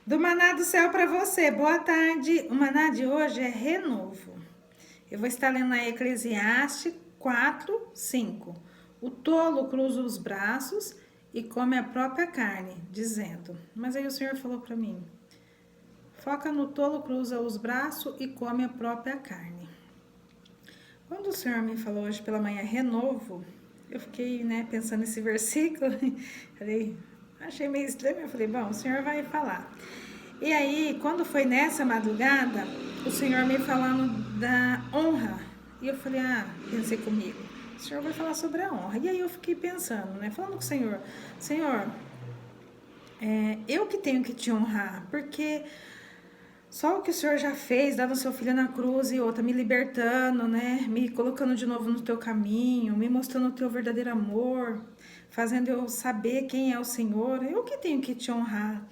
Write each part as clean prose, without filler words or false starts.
Do maná do céu para você. Boa tarde. O maná de hoje é renovo. Eu vou estar lendo a Eclesiastes 4:5. O tolo cruza os braços e come a própria carne, dizendo. Mas aí o Senhor falou para mim: foca no tolo, cruza os braços e come a própria carne. Quando o Senhor me falou hoje pela manhã renovo, eu fiquei, pensando nesse versículo. Falei, achei meio estranho. Eu falei, bom, o Senhor vai falar. E aí, quando foi nessa madrugada, o Senhor me falando da honra. E eu falei, pensei comigo, o Senhor vai falar sobre a honra. E aí eu fiquei pensando, falando com o Senhor, Senhor, eu que tenho que te honrar, porque só o que o Senhor já fez, dando seu filho na cruz e outra, me libertando, me colocando de novo no teu caminho, me mostrando o teu verdadeiro amor, fazendo eu saber quem é o Senhor, eu que tenho que te honrar.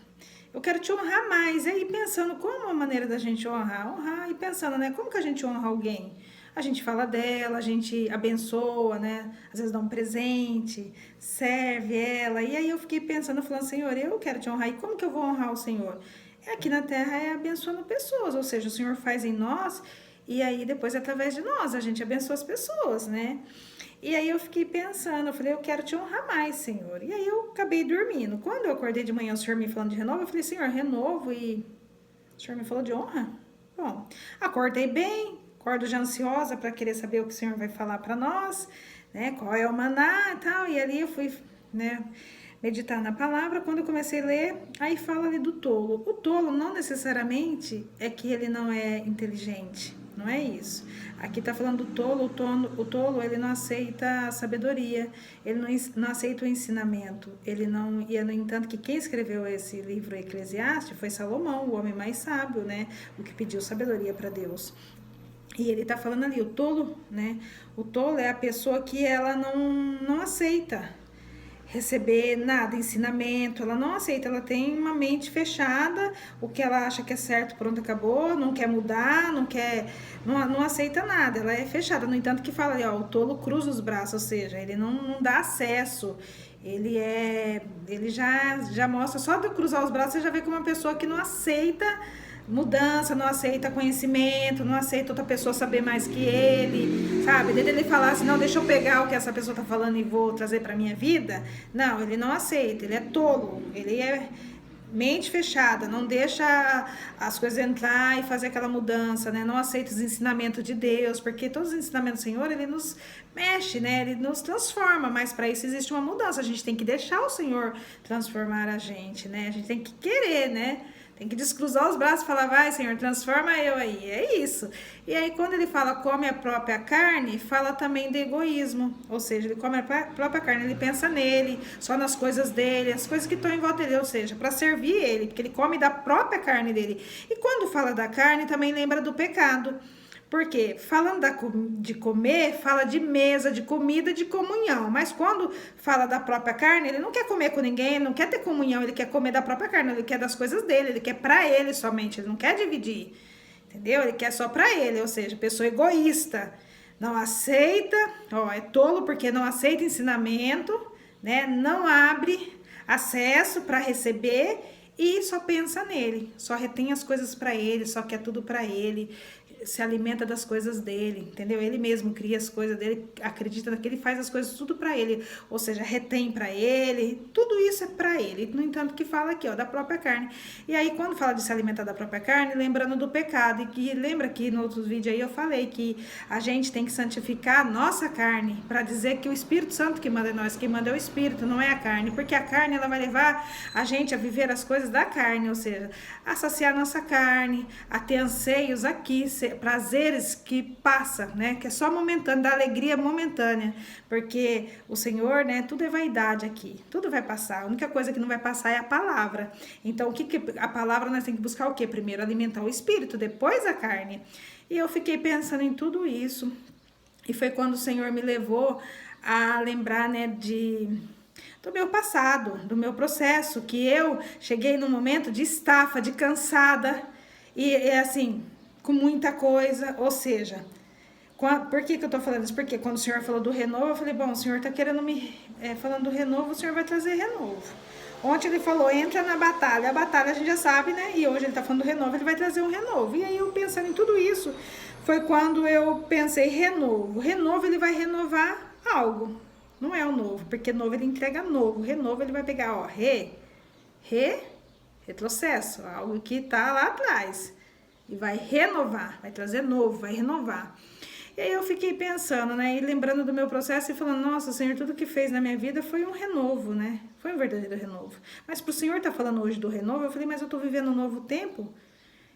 Eu quero te honrar mais. E aí pensando como a maneira da gente honrar e pensando, como que a gente honra alguém? A gente fala dela, a gente abençoa, às vezes dá um presente, serve ela. E aí eu fiquei pensando, falando, Senhor, eu quero te honrar. E como que eu vou honrar o Senhor? Aqui na terra é abençoando pessoas, ou seja, o Senhor faz em nós e aí depois através de nós a gente abençoa as pessoas, E aí eu fiquei pensando, eu falei, eu quero te honrar mais, Senhor. E aí eu acabei dormindo. Quando eu acordei de manhã, o Senhor me falando de renovo, eu falei, Senhor, renovo e o Senhor me falou de honra? Bom, acordei bem, acordo já ansiosa para querer saber o que o Senhor vai falar para nós, qual é o maná e tal. E ali eu fui, meditar na palavra. Quando eu comecei a ler, aí fala ali do tolo. O tolo não necessariamente é que ele não é inteligente, não é isso. Aqui tá falando do tolo, o tolo ele não aceita a sabedoria, ele não aceita o ensinamento, ele não, e é no entanto que quem escreveu esse livro Eclesiastes foi Salomão, o homem mais sábio, o que pediu sabedoria para Deus. E ele tá falando ali, o tolo, o tolo é a pessoa que ela não aceita receber nada, ensinamento, ela não aceita, ela tem uma mente fechada, o que ela acha que é certo, pronto, acabou, não quer mudar, não aceita nada, ela é fechada. No entanto que fala ali, o tolo cruza os braços, ou seja, ele não dá acesso, ele já mostra, só de cruzar os braços você já vê como uma pessoa que não aceita mudança, não aceita conhecimento, não aceita outra pessoa saber mais que ele, sabe? Desde ele falar assim, não, deixa eu pegar o que essa pessoa tá falando e vou trazer pra minha vida. Não, ele não aceita, ele é tolo, ele é mente fechada, não deixa as coisas entrar e fazer aquela mudança, Não aceita os ensinamentos de Deus, porque todos os ensinamentos do Senhor, ele nos mexe, Ele nos transforma, mas para isso existe uma mudança, a gente tem que deixar o Senhor transformar a gente, A gente tem que querer, Tem que descruzar os braços e falar, vai, Senhor, transforma eu aí. É isso. E aí, quando ele fala come a própria carne, fala também do egoísmo. Ou seja, ele come a própria carne, ele pensa nele, só nas coisas dele, as coisas que estão em volta dele. Ou seja, para servir ele, porque ele come da própria carne dele. E quando fala da carne, também lembra do pecado. Porque falando de comer, fala de mesa, de comida, de comunhão. Mas quando fala da própria carne, ele não quer comer com ninguém, não quer ter comunhão, ele quer comer da própria carne, ele quer das coisas dele, ele quer pra ele somente, ele não quer dividir. Entendeu? Ele quer só pra ele, ou seja, pessoa egoísta. Não aceita, é tolo porque não aceita ensinamento, Não abre acesso para receber e só pensa nele, só retém as coisas para ele, só quer tudo para ele, se alimenta das coisas dele, entendeu? Ele mesmo cria as coisas dele, acredita que ele faz as coisas tudo para ele, ou seja, retém para ele, tudo isso é para ele. No entanto que fala aqui, da própria carne. E aí quando fala de se alimentar da própria carne, lembrando do pecado, e que lembra que no outro vídeo aí eu falei que a gente tem que santificar a nossa carne, para dizer que o Espírito Santo que manda em nós, quem manda é o Espírito, não é a carne, porque a carne ela vai levar a gente a viver as coisas da carne, ou seja, a saciar a nossa carne, a ter anseios aqui, prazeres que passa, Que é só momentâneo, da alegria momentânea, porque o Senhor, tudo é vaidade aqui, tudo vai passar, a única coisa que não vai passar é a palavra. Então, o que a palavra nós temos que buscar o quê? Primeiro alimentar o espírito, depois a carne. E eu fiquei pensando em tudo isso, e foi quando o Senhor me levou a lembrar, do meu passado, do meu processo, que eu cheguei num momento de estafa, de cansada, e assim, com muita coisa, ou seja, por que eu tô falando isso? Porque quando o Senhor falou do renovo, eu falei, bom, o Senhor tá querendo falando do renovo, o Senhor vai trazer renovo. Ontem ele falou, entra na batalha. A batalha a gente já sabe, né? E hoje ele tá falando do renovo, ele vai trazer um renovo. E aí eu pensando em tudo isso, foi quando eu pensei renovo. Renovo, ele vai renovar algo. Não é o novo, porque novo ele entrega novo. Renovo ele vai pegar, ó, retrocesso, algo que tá lá atrás. E vai renovar, vai trazer novo, vai renovar. E aí eu fiquei pensando, né, e lembrando do meu processo e falando, nossa, Senhor, tudo que fez na minha vida foi um renovo, né? Foi um verdadeiro renovo. Mas pro Senhor tá falando hoje do renovo, eu falei, mas eu tô vivendo um novo tempo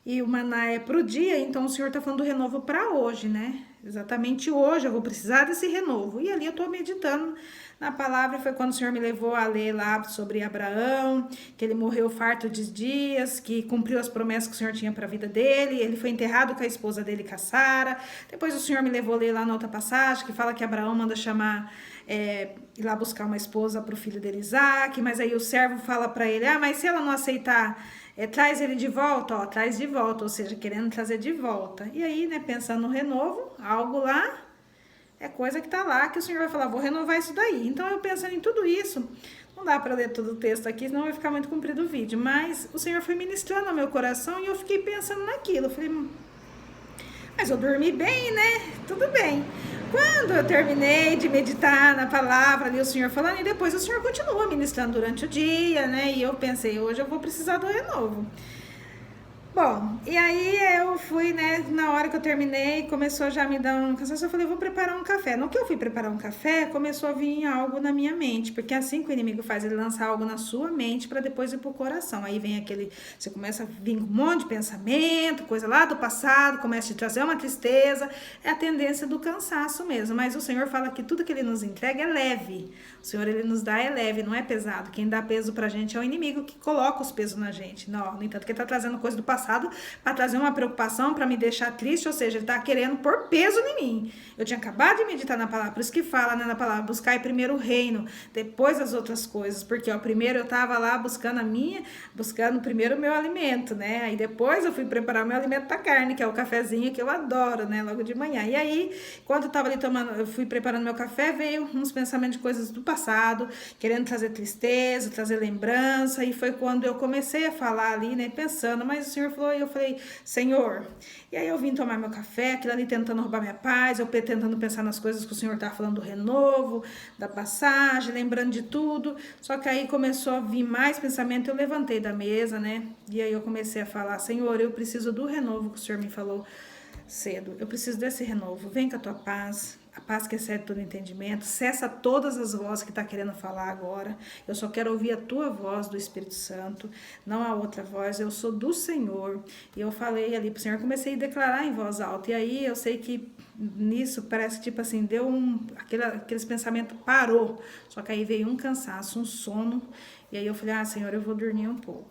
e o maná é pro dia, então o Senhor tá falando do renovo para hoje, né? Exatamente hoje eu vou precisar desse renovo. E ali eu tô meditando na palavra, foi quando o Senhor me levou a ler lá sobre Abraão, que ele morreu farto de dias, que cumpriu as promessas que o Senhor tinha para a vida dele, ele foi enterrado com a esposa dele, com a Sara. Depois o Senhor me levou a ler lá na outra passagem, que fala que Abraão manda chamar, ir lá buscar uma esposa para o filho dele, Isaac, mas aí o servo fala para ele, mas se ela não aceitar, traz ele de volta, ó, traz de volta, ou seja, querendo trazer de volta. E aí, né, pensando no renovo, algo lá, é coisa que tá lá, que o Senhor vai falar, vou renovar isso daí. Então, eu pensando em tudo isso, não dá para ler todo o texto aqui, senão vai ficar muito comprido o vídeo, mas o Senhor foi ministrando ao meu coração e eu fiquei pensando naquilo. Eu falei, mas eu dormi bem, né? Tudo bem. Quando eu terminei de meditar na palavra ali, o Senhor falando, e depois o Senhor continua ministrando durante o dia, né? E eu pensei, hoje eu vou precisar do renovo. Bom, e aí eu fui, né, na hora que eu terminei, começou já a me dar um cansaço, eu falei, vou preparar um café. No que eu fui preparar um café, começou a vir algo na minha mente, porque assim que o inimigo faz, ele lança algo na sua mente para depois ir pro coração. Aí vem aquele, você começa a vir um monte de pensamento, coisa lá do passado, começa a te trazer uma tristeza, é a tendência do cansaço mesmo. Mas o Senhor fala que tudo que ele nos entrega é leve. O Senhor, ele nos dá é leve, não é pesado. Quem dá peso pra gente é o inimigo que coloca os pesos na gente. Não, no entanto, que ele tá trazendo coisa do passado para trazer uma preocupação, para me deixar triste, ou seja, ele tá querendo pôr peso em mim. Eu tinha acabado de meditar na palavra, por isso que fala, né, na palavra, buscar primeiro o reino, depois as outras coisas, porque ó, primeiro eu tava lá buscando primeiro o meu alimento, né, aí depois eu fui preparar o meu alimento pra carne, que é o cafezinho que eu adoro, né, logo de manhã. E aí, quando eu tava ali eu fui preparando meu café, veio uns pensamentos de coisas do passado, querendo trazer tristeza, trazer lembrança, e foi quando eu comecei a falar ali, né, pensando, mas o Senhor falou, e eu falei, Senhor, e aí eu vim tomar meu café, aquilo ali tentando roubar minha paz, eu tentando pensar nas coisas que o Senhor estava falando do renovo, da passagem, lembrando de tudo, só que aí começou a vir mais pensamento, eu levantei da mesa, né, e aí eu comecei a falar, Senhor, eu preciso do renovo que o Senhor me falou cedo, eu preciso desse renovo, vem com a tua paz, a paz que excede todo entendimento, cessa todas as vozes que está querendo falar agora, eu só quero ouvir a tua voz do Espírito Santo, não a outra voz, eu sou do Senhor, e eu falei ali pro Senhor, comecei a declarar em voz alta, e aí eu sei que nisso parece tipo assim, deu aqueles pensamentos parou, só que aí veio um cansaço, um sono, e aí eu falei, Senhor, eu vou dormir um pouco,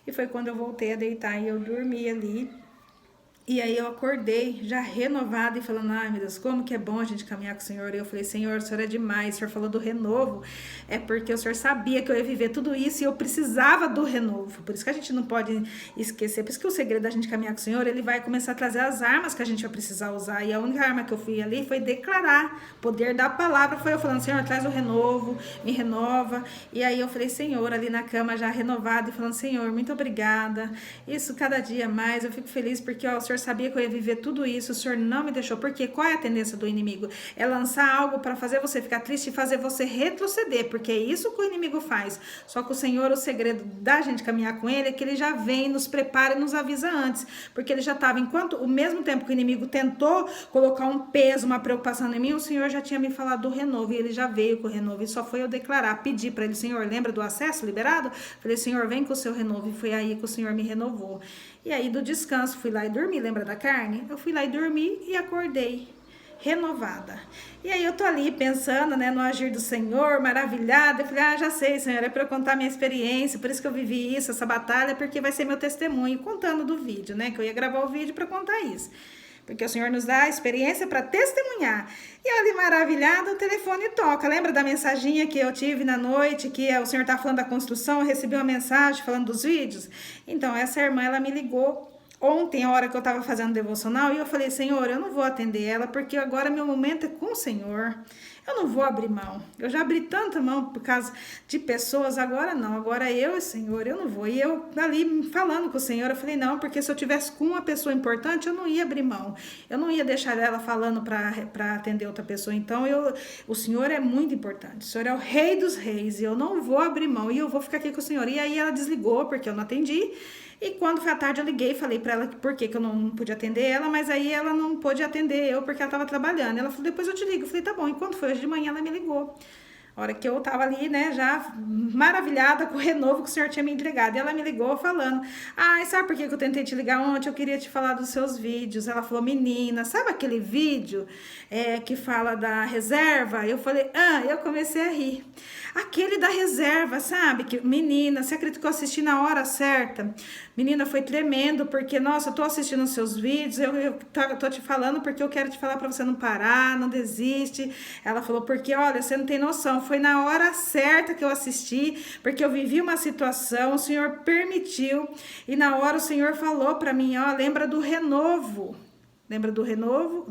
e foi quando eu voltei a deitar e eu dormi ali. E aí eu acordei já renovada e falando, meu Deus, como que é bom a gente caminhar com o Senhor. E eu falei, Senhor, o Senhor é demais, o Senhor falou do renovo, é porque o Senhor sabia que eu ia viver tudo isso e eu precisava do renovo. Por isso que a gente não pode esquecer, por isso que o segredo da gente caminhar com o Senhor, ele vai começar a trazer as armas que a gente vai precisar usar. E a única arma que eu fui ali foi declarar, poder da palavra, foi eu falando, Senhor, traz o renovo, me renova. E aí eu falei, Senhor, ali na cama já renovada e falando, Senhor, muito obrigada. Isso cada dia mais, eu fico feliz porque ó, o Senhor sabia que eu ia viver tudo isso, o Senhor não me deixou, porque qual é a tendência do inimigo? É lançar algo para fazer você ficar triste e fazer você retroceder, porque é isso que o inimigo faz. Só que o Senhor, o segredo da gente caminhar com ele é que ele já vem, nos prepara e nos avisa antes, porque ele já estava, enquanto o mesmo tempo que o inimigo tentou colocar um peso, uma preocupação em mim, o Senhor já tinha me falado do renovo, e ele já veio com o renovo, e só foi eu declarar, pedir para ele, Senhor, lembra do acesso liberado? Falei, Senhor, vem com o seu renovo, e foi aí que o Senhor me renovou. E aí do descanso, fui lá e dormi, lembra da carne? Eu fui lá e dormi e acordei renovada. E aí eu tô ali pensando, né, no agir do Senhor, maravilhada. Eu falei, já sei, Senhor, é para eu contar minha experiência, por isso que eu vivi isso, essa batalha, porque vai ser meu testemunho, contando do vídeo, né, que eu ia gravar o vídeo para contar isso. Porque o Senhor nos dá a experiência para testemunhar. E eu ali maravilhada, o telefone toca. Lembra da mensaginha que eu tive na noite, que o Senhor tá falando da construção, eu recebi uma mensagem falando dos vídeos? Então, essa irmã, ela me ligou ontem, a hora que eu estava fazendo devocional, e eu falei, Senhor, eu não vou atender ela, porque agora meu momento é com o Senhor. Eu não vou abrir mão. Eu já abri tanta mão por causa de pessoas, agora não. Agora eu, Senhor, eu não vou. E eu ali falando com o Senhor, eu falei, não, porque se eu tivesse com uma pessoa importante, eu não ia abrir mão. Eu não ia deixar ela falando para atender outra pessoa. Então, o Senhor é muito importante. O Senhor é o Rei dos Reis. E eu não vou abrir mão. E eu vou ficar aqui com o Senhor. E aí ela desligou, porque eu não atendi. E quando foi à tarde eu liguei e falei pra ela por que eu não podia atender ela, mas aí ela não pôde atender eu porque ela tava trabalhando. Ela falou, depois eu te ligo. Eu falei, tá bom. E quando foi hoje de manhã ela me ligou. A hora que eu tava ali, né, já maravilhada com o renovo que o senhor tinha me entregado. E ela me ligou falando, sabe por que eu tentei te ligar ontem? Eu queria te falar dos seus vídeos. Ela falou, menina, sabe aquele vídeo que fala da reserva? Eu falei, eu comecei a rir. Aquele da reserva, sabe? Que, menina, você acredita que eu assisti na hora certa? Menina, foi tremendo, porque, nossa, eu tô assistindo os seus vídeos, eu tô te falando porque eu quero te falar pra você não parar, não desiste. Ela falou, porque, olha, você não tem noção, foi na hora certa que eu assisti, porque eu vivi uma situação, o Senhor permitiu, e na hora o Senhor falou pra mim, ó, lembra do renovo. Lembra do renovo?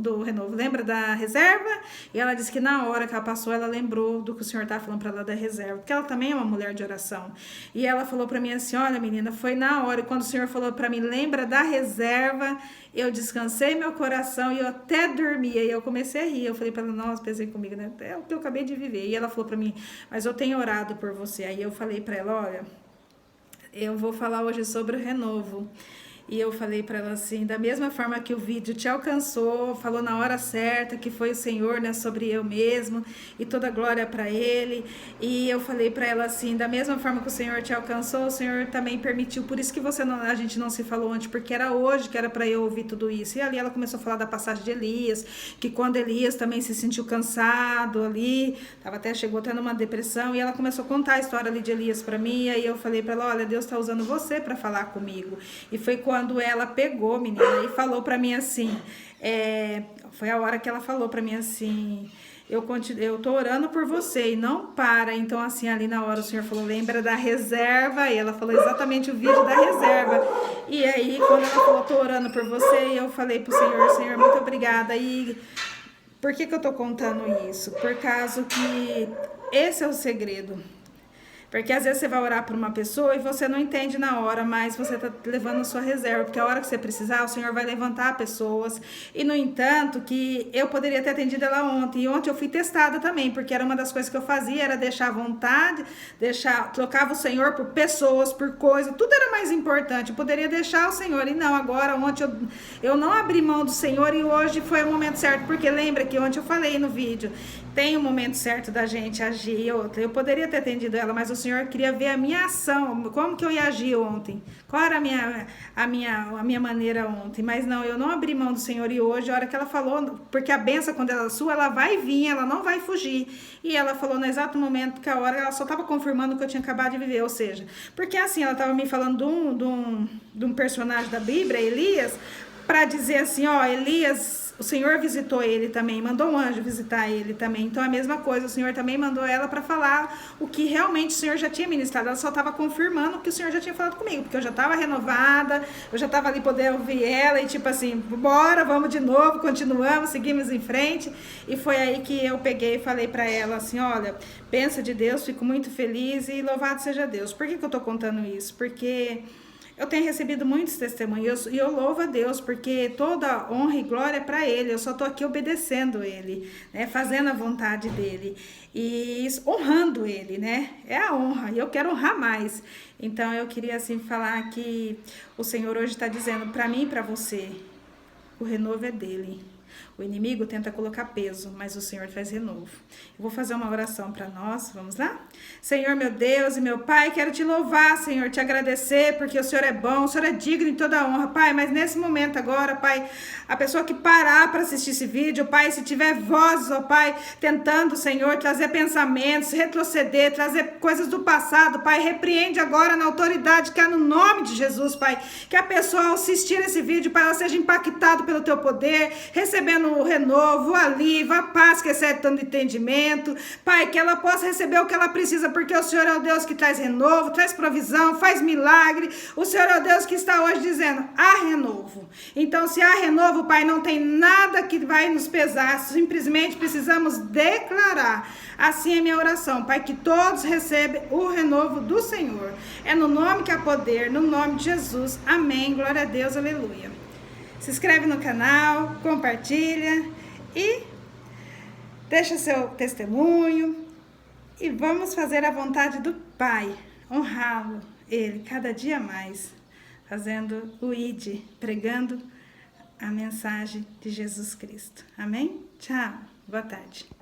Lembra da reserva? E ela disse que na hora que ela passou, ela lembrou do que o Senhor estava falando para ela da reserva, porque ela também é uma mulher de oração. E ela falou para mim assim, olha menina, foi na hora, e quando o Senhor falou para mim, lembra da reserva, eu descansei meu coração e eu até dormia, e eu comecei a rir. Eu falei para ela, nossa, pensei comigo, né? É o que eu acabei de viver. E ela falou para mim, mas eu tenho orado por você. Aí eu falei para ela, olha, eu vou falar hoje sobre o renovo. E eu falei para ela assim, da mesma forma que o vídeo te alcançou, falou na hora certa que foi o Senhor, né, sobre eu mesmo, e toda glória para Ele. E eu falei para ela assim, da mesma forma que o Senhor te alcançou, o Senhor também permitiu, por isso que a gente não se falou antes, porque era hoje que era para eu ouvir tudo isso. E ali ela começou a falar da passagem de Elias, que quando Elias também se sentiu cansado ali, chegou até numa depressão, e ela começou a contar a história ali de Elias para mim, e aí eu falei para ela, olha, Deus está usando você para falar comigo. E foi quando ela pegou, menina, e falou pra mim assim, foi a hora que ela falou pra mim assim, eu tô orando por você e não para. Então assim, ali na hora o Senhor falou, lembra da reserva, e ela falou exatamente o vídeo da reserva. E aí quando ela falou, tô orando por você, eu falei pro Senhor, muito obrigada. E por que eu tô contando isso? Por causa que esse é o segredo. Porque às vezes você vai orar por uma pessoa e você não entende na hora, mas você está levando a sua reserva, porque a hora que você precisar, o Senhor vai levantar pessoas. E no entanto, que eu poderia ter atendido ela ontem, e ontem eu fui testada também, porque era uma das coisas que eu fazia, era deixar a vontade, trocava o Senhor por pessoas, por coisas, tudo era mais importante, eu poderia deixar o Senhor, e não, agora ontem eu não abri mão do Senhor, e hoje foi o momento certo, porque lembra que ontem eu falei no vídeo, tem o momento certo da gente agir. Eu poderia ter atendido ela, mas o Senhor queria ver a minha ação, como que eu ia agir ontem, qual era a minha maneira ontem. Mas não, eu não abri mão do Senhor, e hoje, a hora que ela falou, porque a benção, quando ela é sua, ela vai vir, ela não vai fugir. E ela falou no exato momento que a hora, ela só estava confirmando o que eu tinha acabado de viver, ou seja, porque assim, ela estava me falando de um personagem da Bíblia, Elias, para dizer assim, ó, Elias, o Senhor visitou ele também, mandou um anjo visitar ele também. Então a mesma coisa, o Senhor também mandou ela para falar o que realmente o Senhor já tinha ministrado. Ela só estava confirmando o que o Senhor já tinha falado comigo, porque eu já estava renovada, eu já estava ali poder ouvir ela e tipo assim, bora, vamos de novo, continuamos, seguimos em frente. E foi aí que eu peguei e falei para ela assim, olha, pensa de Deus, fico muito feliz e louvado seja Deus. Por que eu tô contando isso? Porque eu tenho recebido muitos testemunhos e eu louvo a Deus, porque toda honra e glória é para Ele. Eu só estou aqui obedecendo Ele, né? Fazendo a vontade dEle e honrando Ele, né? É a honra, e eu quero honrar mais. Então eu queria assim falar que o Senhor hoje está dizendo para mim e para você, o renovo é dEle. O inimigo tenta colocar peso, mas o Senhor traz renovo. Eu vou fazer uma oração para nós, vamos lá? Senhor, meu Deus e meu Pai, quero te louvar, Senhor, te agradecer, porque o Senhor é bom, o Senhor é digno de toda a honra, Pai, mas nesse momento agora, Pai, a pessoa que parar para assistir esse vídeo, Pai, se tiver vozes, ó Pai, tentando, Senhor, trazer pensamentos, retroceder, trazer coisas do passado, Pai, repreende agora na autoridade que é no nome de Jesus, Pai, que a pessoa ao assistir esse vídeo, Pai, ela seja impactada pelo Teu poder, receber recebendo o renovo, o alívio, a paz que excede todo entendimento. Pai, que ela possa receber o que ela precisa, porque o Senhor é o Deus que traz renovo, traz provisão, faz milagre. O Senhor é o Deus que está hoje dizendo, há renovo. Então, se há renovo, Pai, não tem nada que vai nos pesar, simplesmente precisamos declarar. Assim é minha oração, Pai, que todos recebam o renovo do Senhor. É no nome que há poder, no nome de Jesus. Amém. Glória a Deus, aleluia. Se inscreve no canal, compartilha e deixa seu testemunho. E vamos fazer a vontade do Pai, honrá-lo, Ele, cada dia mais, fazendo o ID, pregando a mensagem de Jesus Cristo. Amém? Tchau. Boa tarde.